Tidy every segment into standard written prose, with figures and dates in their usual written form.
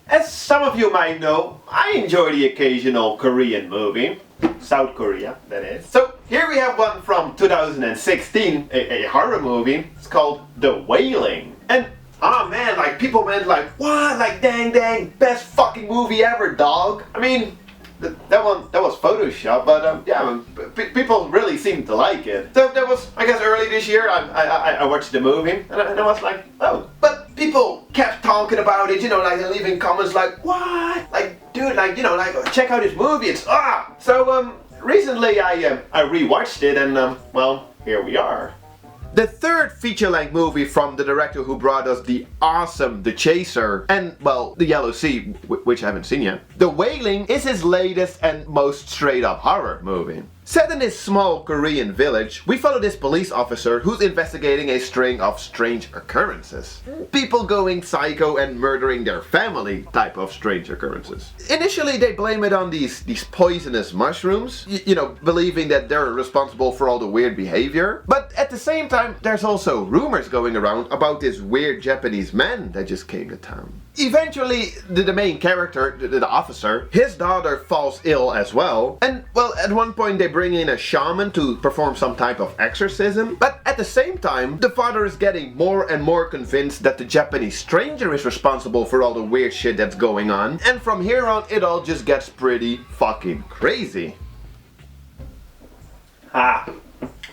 as some of you might know, I enjoy the occasional Korean movie. South Korea, that is. So here we have one from 2016, a horror movie. It's called The Wailing. And oh man, like people went like, what? Like dang, best fucking movie ever, dog. I mean, that was Photoshop, but yeah, people really seemed to like it. So that was, I guess, early this year. I watched the movie, and I was like, oh. But people kept talking about it, you know, like leaving comments like, what? Like, dude, like, you know, like, check out this movie. It's So recently I rewatched it, and well, here we are. The third feature-length movie from the director who brought us the awesome The Chaser and, well, The Yellow Sea, which I haven't seen yet. The Wailing is his latest and most straight-up horror movie. Set in this small Korean village, we follow this police officer who's investigating a string of strange occurrences. People going psycho and murdering their family type of strange occurrences. Initially they blame it on these poisonous mushrooms, you know, believing that they're responsible for all the weird behavior. But at the same time, there's also rumors going around about this weird Japanese man that just came to town. Eventually, the main character, the officer, his daughter falls ill as well. And, well, at one point they bring in a shaman to perform some type of exorcism. But at the same time, the father is getting more and more convinced that the Japanese stranger is responsible for all the weird shit that's going on. And from here on, it all just gets pretty fucking crazy.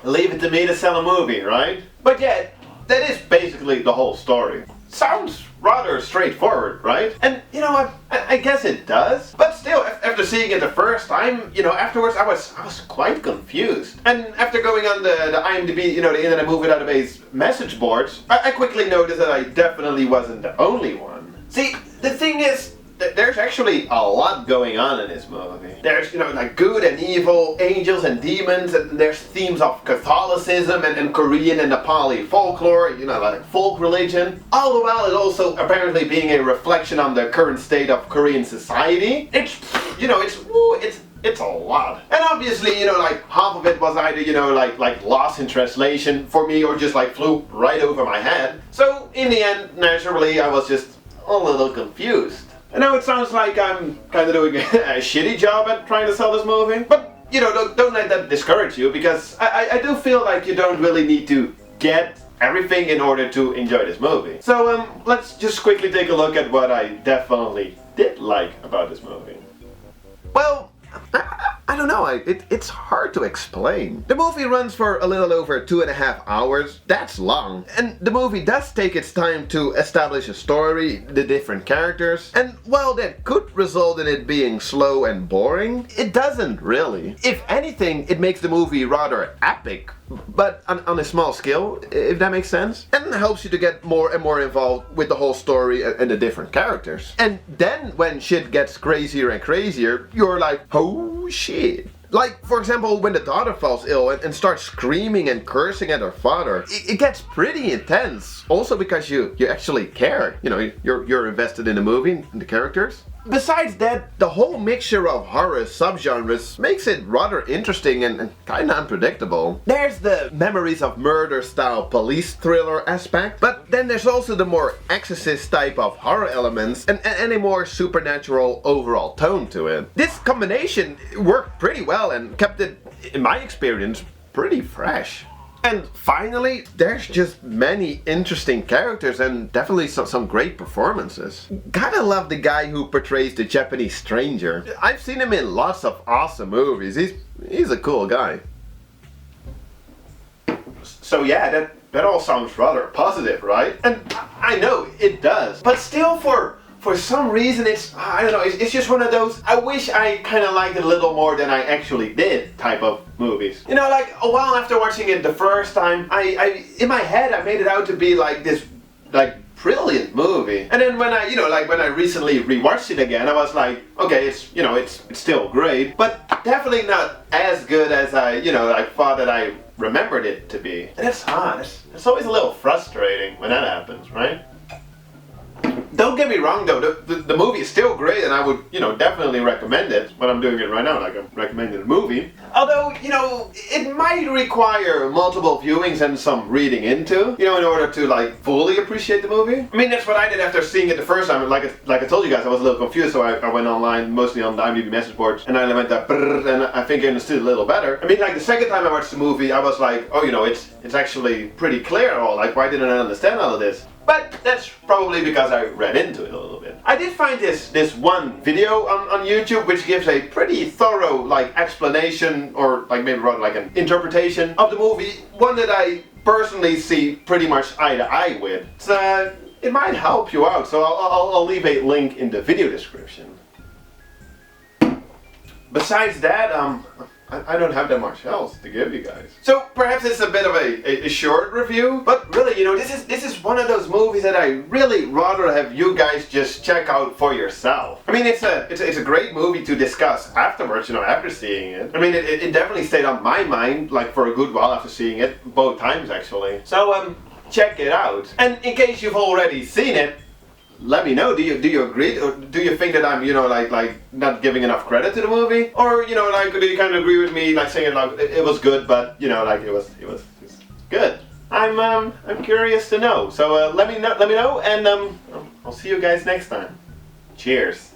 Leave it to me to sell a movie, right? But yeah, that is basically the whole story. Sounds rather straightforward, right? And you know what? I guess it does. But still, after seeing it the first time, you know, afterwards I was quite confused. And after going on the IMDb, you know, the Internet Movie Database message boards, I quickly noticed that I definitely wasn't the only one. See, the thing is, there's actually a lot going on in this movie. There's, you know, like good and evil, angels and demons, and there's themes of Catholicism and Korean and Nepali folklore, you know, like folk religion. All the while it also apparently being a reflection on the current state of Korean society. It's, you know, it's a lot. And obviously, you know, like half of it was either, you know, like lost in translation for me or just like flew right over my head. So in the end, naturally, I was just a little confused. I know it sounds like I'm kind of doing a shitty job at trying to sell this movie, but you know, don't let that discourage you, because I do feel like you don't really need to get everything in order to enjoy this movie. So let's just quickly take a look at what I definitely did like about this movie. Well, I don't know, it's hard to explain. The movie runs for a little over 2.5 hours. That's long. And the movie does take its time to establish a story, the different characters. And while that could result in it being slow and boring, it doesn't really. If anything, it makes the movie rather epic, but on a small scale, if that makes sense. And helps you to get more and more involved with the whole story and the different characters. And then when shit gets crazier and crazier, you're like, oh shit. Like, for example, when the daughter falls ill and starts screaming and cursing at her father, it gets pretty intense. Also because you actually care. You know, you're invested in the movie, in the characters. Besides that, the whole mixture of horror subgenres makes it rather interesting and kinda unpredictable. There's the memories of murder style police thriller aspect, but then there's also the more exorcist type of horror elements and a more supernatural overall tone to it. This combination worked pretty well and kept it, in my experience, pretty fresh. And finally, there's just many interesting characters and definitely some great performances. Gotta love the guy who portrays the Japanese stranger. I've seen him in lots of awesome movies. He's a cool guy. So yeah, that all sounds rather positive, right? And I know it does. But still, for some reason, I don't know, it's just one of those, I wish I kind of liked it a little more than I actually did type of movies. You know, like a while after watching it the first time, I in my head, I made it out to be like this, like, brilliant movie. And then when I recently rewatched it again, I was like, okay, it's still great, but definitely not as good as I thought that I remembered it to be. And it's hard. It's always a little frustrating when that happens, right? Don't get me wrong though, the movie is still great and I would, definitely recommend it. But I'm doing it right now, like I'm recommending the movie. Although, it might require multiple viewings and some reading into, in order to like fully appreciate the movie. I mean, that's what I did after seeing it the first time. Like I told you guys, I was a little confused, so I went online, mostly on the IMDb message boards, and I went that and I think I understood it a little better. I mean, like the second time I watched the movie, I was like, oh, it's actually pretty clear. Or like, why didn't I understand all of this? But that's probably because I read into it a little bit. I did find this one video on YouTube which gives a pretty thorough like explanation, or like maybe rather like an interpretation of the movie. One that I personally see pretty much eye to eye with. So it might help you out, so I'll leave a link in the video description. Besides that, I don't have that much else to give you guys. So perhaps it's a bit of a short review, but really, this is one of those movies that I really rather have you guys just check out for yourself. I mean, it's a great movie to discuss afterwards, after seeing it. I mean, it definitely stayed on my mind like for a good while after seeing it, both times actually. So check it out. And in case you've already seen it, let me know. Do you agree, or do you think that I'm like not giving enough credit to the movie, or like do you kind of agree with me, like saying like it was good, but like it was good. I'm curious to know. So let me know, and I'll see you guys next time. Cheers.